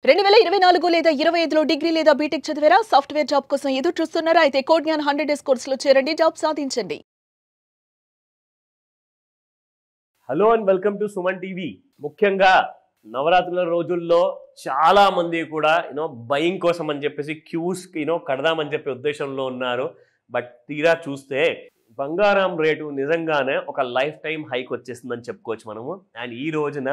2024 లేదా 25లో డిగ్రీ లేదా బీటెక్ చదివారా? సాఫ్ట్వేర్ జాబ్ కోసం ఎదురు చూస్తున్నారా? అయితే కోడ్ జ్ఞాన్ 100 డేస్ కోర్సులో చేరండి, జాబ్ సాధించండి. Hello and welcome to Suman TV. ముఖ్యంగా నవరాత్రుల రోజుల్లో చాలా మంది కూడా బయింగ్ కోసం అని చెప్పేసి క్యూస్ కడదామని చెప్పే ఉద్దేశంలో ఉన్నారు. బట్ తీరా చూస్తే బంగారం రేటు నిజంగానే ఒక లైఫ్ టైం హైక్ వచ్చేసిందని చెప్పుకోవచ్చు మనము. అండ్ ఈ రోజున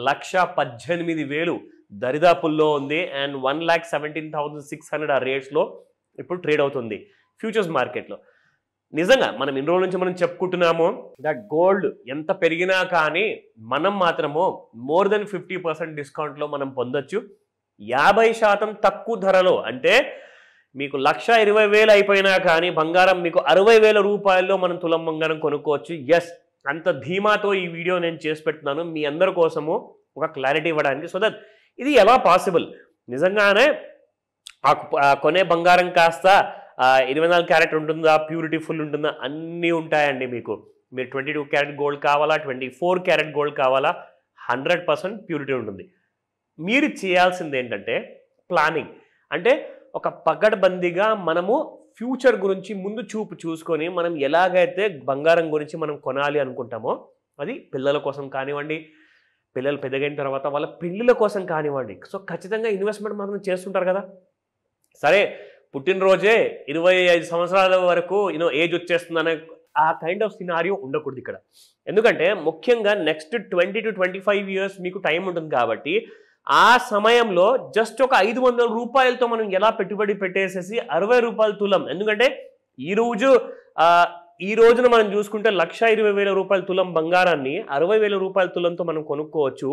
1,18,000 దరిదాపుల్లో ఉంది. అండ్ 1,17,600 ఆ రేట్స్లో ఇప్పుడు ట్రేడ్ అవుతుంది ఫ్యూచర్స్ మార్కెట్లో. నిజంగా మనం ఇన్ని రోజుల నుంచి మనం చెప్పుకుంటున్నాము దట్ గోల్డ్ ఎంత పెరిగినా కానీ మనం మాత్రము మోర్ దెన్ 50% డిస్కౌంట్లో మనం పొందొచ్చు. 50% తక్కువ ధరలో, అంటే మీకు 1,20,000 అయిపోయినా కానీ బంగారం మీకు 60,000 రూపాయల్లో మనం తులం బంగారం కొనుక్కోవచ్చు. ఎస్, అంత ధీమాతో ఈ వీడియో నేను చేసి పెడుతున్నాను మీ అందరి కోసము ఒక క్లారిటీ ఇవ్వడానికి. సో దట్ ఇది ఎలా పాసిబుల్, నిజంగానే కొనే బంగారం కాస్త 24 క్యారెట్ ఉంటుందా, ప్యూరిటీ ఫుల్ ఉంటుందా, అన్నీ ఉంటాయండి. మీరు 22 క్యారెట్ గోల్డ్ కావాలా, 24 క్యారెట్ గోల్డ్ కావాలా, 100% ప్యూరిటీ ఉంటుంది. మీరు చేయాల్సింది ఏంటంటే ప్లానింగ్. అంటే ఒక పగడ్బందీగా మనము ఫ్యూచర్ గురించి ముందు చూపు చూసుకొని మనం ఎలాగైతే బంగారం గురించి మనం కొనాలి అనుకుంటామో, అది పిల్లల కోసం కానివ్వండి, పిల్లలు పెద్దగైన తర్వాత వాళ్ళ పెళ్ళిళ్ళ కోసం కానివ్వండి, సో ఖచ్చితంగా ఇన్వెస్ట్మెంట్ మాత్రం చేస్తుంటారు కదా. సరే, పుట్టినరోజే 25 సంవత్సరాల వరకు ఏజ్ వచ్చేస్తుందనే ఆ కైండ్ ఆఫ్ సినారియో ఉండకూడదు ఇక్కడ. ఎందుకంటే ముఖ్యంగా నెక్స్ట్ 20 to 25 ఇయర్స్ మీకు టైం ఉంటుంది కాబట్టి ఆ సమయంలో జస్ట్ ఒక 500 రూపాయలతో మనం ఎలా పెట్టుబడి పెట్టేసేసి 60 రూపాయలు తులం. ఎందుకంటే ఈ రోజున మనం చూసుకుంటే 1,20,000 రూపాయల తులం బంగారాన్ని 60,000 రూపాయల తులంతో మనం కొనుక్కోవచ్చు.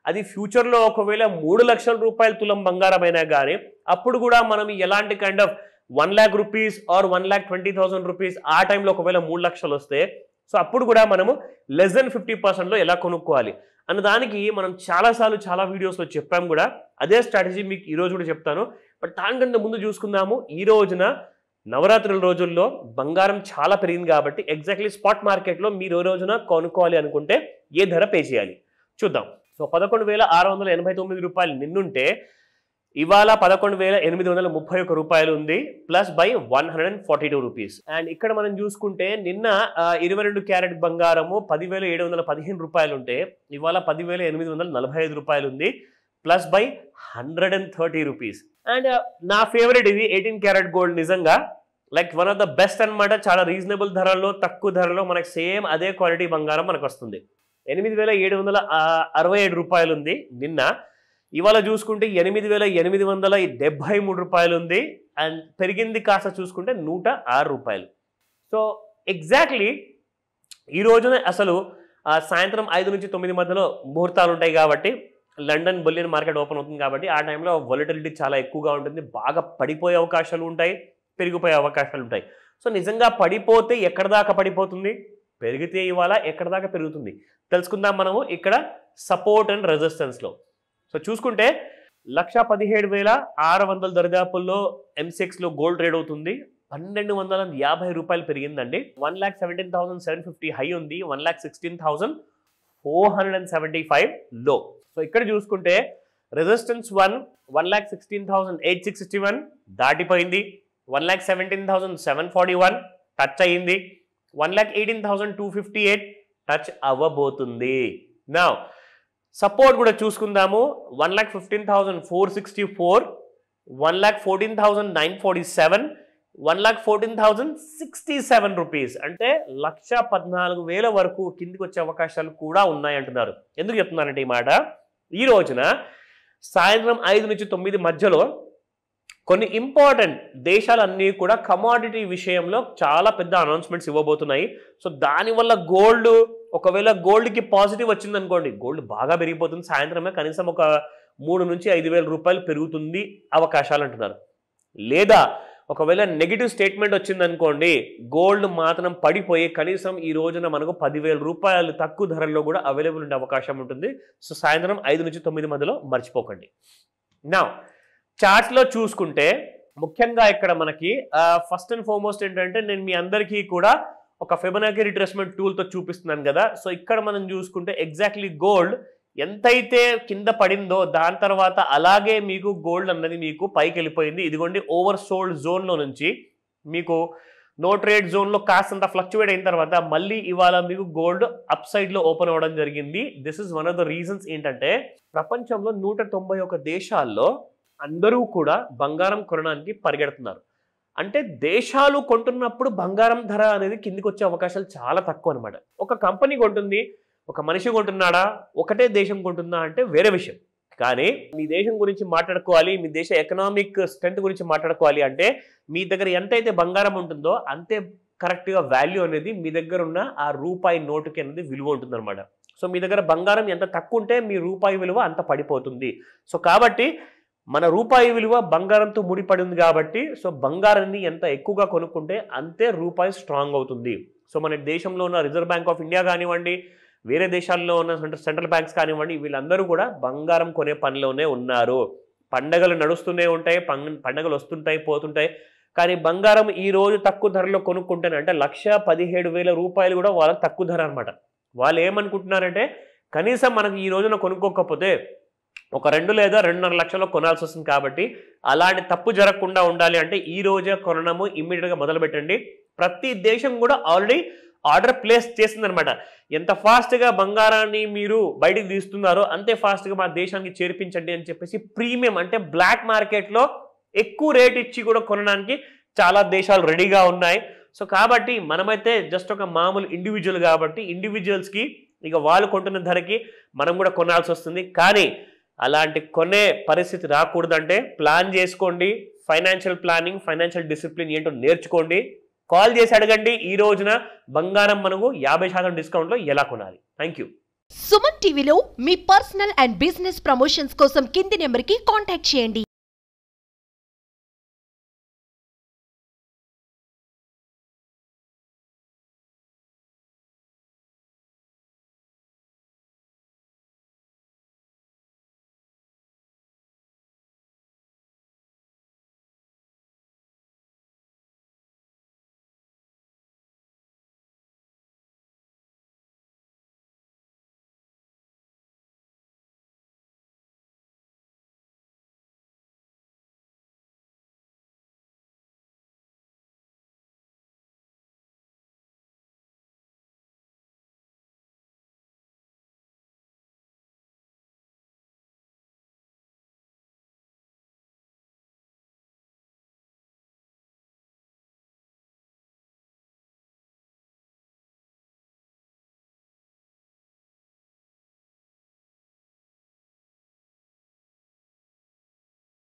అది ఫ్యూచర్లో ఒకవేళ 3 లక్షల రూపాయల తులం బంగారం అయినా కానీ అప్పుడు కూడా మనం ఎలాంటి kind of 1 lakh rupees or 1,20,000 rupees ఆ టైంలో ఒకవేళ 3 లక్షలు వస్తే, సో అప్పుడు కూడా మనము లెస్ దెన్ 50%లో ఎలా కొనుక్కోవాలి అన్న దానికి మనం చాలాసార్లు చాలా వీడియోస్లో చెప్పాం కూడా. అదే స్ట్రాటజీ మీకు ఈరోజు కూడా చెప్తాను. బట్ దానికంటే ముందు చూసుకుందాము, ఈ రోజున నవరాత్రుల రోజుల్లో బంగారం చాలా పెరిగింది కాబట్టి ఎగ్జాక్ట్లీ స్పాట్ మార్కెట్లో మీరు ఈ రోజున కొనుక్కోవాలి అనుకుంటే ఏ ధర పే చేయాలి చూద్దాం. సో 11,689 రూపాయలు నిన్నుంటే ఇవాళ 11,831 రూపాయలు ఉంది, ప్లస్ బై 142 రూపీస్. అండ్ ఇక్కడ మనం చూసుకుంటే నిన్న 22 క్యారెట్ బంగారము 10,715 రూపాయలు ఉంటే ఇవాళ 10,845 రూపాయలు ఉంది, ప్లస్ బై 130 రూపీస్. అండ్ నా ఫేవరెట్ ఇది 18 క్యారెట్ గోల్డ్. నిజంగా like one of the best అనమాట. చాలా రీజనబుల్ ధరల్లో, తక్కువ ధరలో మనకు సేమ్ అదే క్వాలిటీ బంగారం మనకు వస్తుంది. 8,767 రూపాయలు ఉంది నిన్న. ఇవాళ చూసుకుంటే 8,873 రూపాయలు ఉంది. అండ్ పెరిగింది కాస్త చూసుకుంటే 106 రూపాయలు. సో ఎగ్జాక్ట్లీ ఈ రోజున అసలు సాయంత్రం 5 నుంచి 9 మధ్యలో ముహూర్తాలు ఉంటాయి కాబట్టి లండన్ బులియన్ మార్కెట్ ఓపెన్ అవుతుంది కాబట్టి ఆ టైంలో వాలటిలిటీ చాలా ఎక్కువగా ఉంటుంది. బాగా పడిపోయే అవకాశాలు ఉంటాయి, పెరిగిపోయే అవకాశాలు ఉంటాయి. సో నిజంగా పడిపోతే ఎక్కడ దాకా పడిపోతుంది, పెరిగితే ఇవాళ ఎక్కడ దాకా పెరుగుతుంది తెలుసుకుందాం మనము ఇక్కడ సపోర్ట్ అండ్ రెసిస్టెన్స్లో. సో చూసుకుంటే 1,17,600 దరిదాపుల్లో MCXలో గోల్డ్ ట్రేడ్ అవుతుంది. 1,250 రూపాయలు పెరిగిందండి. 1,17,750 హై ఉంది, 1,16,475 లో. సో ఇక్కడ చూసుకుంటే రెసిస్టెన్స్ 1,16,861 దాటిపోయింది, 1,17,741 టచ్ అయ్యింది, 1,18,258 టచ్ అవ్వబోతుంది. నా సపోర్ట్ కూడా చూసుకుందాము. 1,15,464, 1,14,947, 1,14,067 రూపీస్. అంటే 1,14,000 వరకు కిందికి వచ్చే అవకాశాలు కూడా ఉన్నాయి అంటున్నారు. ఎందుకు చెప్తున్నానంటే ఈ మాట, ఈ రోజున సాయంత్రం 5 నుంచి 9 మధ్యలో కొన్ని ఇంపార్టెంట్ దేశాలన్నీ కూడా కమాడిటీ విషయంలో చాలా పెద్ద అనౌన్స్మెంట్స్ ఇవ్వబోతున్నాయి. సో దానివల్ల గోల్డ్, ఒకవేళ గోల్డ్కి పాజిటివ్ వచ్చింది అనుకోండి, గోల్డ్ బాగా పెరిగిపోతుంది. సాయంత్రమే కనీసం ఒక 3,000 నుంచి 5,000 రూపాయలు పెరుగుతుంది అవకాశాలు అంటున్నారు. లేదా ఒకవేళ నెగిటివ్ స్టేట్మెంట్ వచ్చిందనుకోండి, గోల్డ్ మాత్రం పడిపోయి కనీసం ఈ రోజున మనకు 10,000 రూపాయలు తక్కువ ధరల్లో కూడా అవైలబుల్ ఉండే అవకాశం ఉంటుంది. సో సాయంత్రం 5 నుంచి 9 మధ్యలో మర్చిపోకండి. నా చార్ట్స్లో చూసుకుంటే ముఖ్యంగా ఇక్కడ మనకి ఫస్ట్ అండ్ ఫార్మోస్ట్ ఏంటంటే నేను మీ అందరికీ కూడా ఒక ఫిబొనాచి రిట్రేస్మెంట్ టూల్తో చూపిస్తున్నాను కదా. సో ఇక్కడ మనం చూసుకుంటే ఎగ్జాక్ట్లీ గోల్డ్ ఎంతైతే కింద పడిందో దాని తర్వాత అలాగే మీకు గోల్డ్ అన్నది మీకు పైకి వెళ్ళిపోయింది. ఇదిగోండి ఓవర్ సోల్డ్ జోన్లో నుంచి మీకు నో ట్రేడ్ జోన్లో కాస్తంత ఫ్లక్చువేట్ అయిన తర్వాత మళ్ళీ ఇవాళ మీకు గోల్డ్ అప్ సైడ్లో ఓపెన్ అవ్వడం జరిగింది. This is one of the reasons ఏంటంటే ప్రపంచంలో 191 దేశాల్లో అందరూ కూడా బంగారం కొనడానికి పరిగెడుతున్నారు. అంటే దేశాలు కొంటున్నప్పుడు బంగారం ధర అనేది కిందికి వచ్చే అవకాశాలు చాలా తక్కువ అనమాట. ఒక కంపెనీ కొంటుంది, ఒక మనిషి కొంటున్నాడా, ఒకటే దేశం కొంటుందా అంటే వేరే విషయం. కానీ మీ దేశం గురించి మాట్లాడుకోవాలి, మీ దేశ ఎకనామిక్ స్ట్రెంత్ గురించి మాట్లాడుకోవాలి అంటే మీ దగ్గర ఎంతైతే బంగారం ఉంటుందో అంతే కరెక్ట్గా వాల్యూ అనేది మీ దగ్గర ఉన్న ఆ రూపాయి నోటుకి అనేది విలువ ఉంటుందన్నమాట. సో మీ దగ్గర బంగారం ఎంత తక్కువ ఉంటే మీ రూపాయి విలువ అంత పడిపోతుంది. సో కాబట్టి మన రూపాయి విలువ బంగారంతో ముడిపడి ఉంది కాబట్టి సో బంగారాన్ని ఎంత ఎక్కువగా కొనుక్కుంటే అంతే రూపాయి స్ట్రాంగ్ అవుతుంది. సో మన దేశంలో ఉన్న రిజర్వ్ బ్యాంక్ ఆఫ్ ఇండియా కానివ్వండి, వేరే దేశాల్లో ఉన్న సెంట్రల్ బ్యాంక్స్ కానివ్వండి, వీళ్ళందరూ కూడా బంగారం కొనే పనిలోనే ఉన్నారు. పండగలు నడుస్తూనే ఉంటాయి, పండగలు వస్తుంటాయి పోతుంటాయి. కానీ బంగారం ఈ రోజు తక్కువ ధరలో కొనుక్కుంటేనే అంటే 1,17,000 రూపాయలు కూడా వాళ్ళకి తక్కువ ధర అనమాట. వాళ్ళు ఏమనుకుంటున్నారంటే కనీసం మనకు ఈ రోజున కొనుక్కోకపోతే ఒక 2 లేదా 2.5 లక్షల్లో కొనాల్సి వస్తుంది. కాబట్టి అలాంటి తప్పు జరగకుండా ఉండాలి అంటే ఈ రోజే కొనడము ఇమ్మీడియట్గా మొదలు పెట్టండి. ప్రతి దేశం కూడా ఆల్రెడీ ఆర్డర్ ప్లేస్ చేసిందనమాట. ఎంత ఫాస్ట్గా బంగారాన్ని మీరు బయటికి తీస్తున్నారో అంతే ఫాస్ట్గా మన దేశానికి చేర్పించండి అని చెప్పేసి ప్రీమియం అంటే బ్లాక్ మార్కెట్లో ఎక్కువ రేట్ ఇచ్చి కూడా కొనడానికి చాలా దేశాలు రెడీగా ఉన్నాయి. సో కాబట్టి మనమైతే జస్ట్ ఒక మామూలు ఇండివిజువల్ కాబట్టి ఇండివిజువల్స్కి ఇక వాళ్ళు కొంటున్న ధరకి మనం కూడా కొనాల్సి వస్తుంది. కానీ అలాంటి కొనే పరిస్థితి రాకూడదంటే ప్లాన్ చేసుకోండి. ఫైనాన్షియల్ ప్లానింగ్, ఫైనాన్షియల్ డిసిప్లిన్ ఏంటో నేర్చుకోండి. కాల్ చేసి అడగండి ఈ రోజున బంగారం మనకు 50% డిస్కౌంట్లో ఎలా కొనాలి. Thank you. సుమన్ టీవీలో మీ పర్సనల్ అండ్ బిజినెస్ ప్రమోషన్స్ కోసం కింది నెంబర్కి కాంటాక్ట్ చేయండి.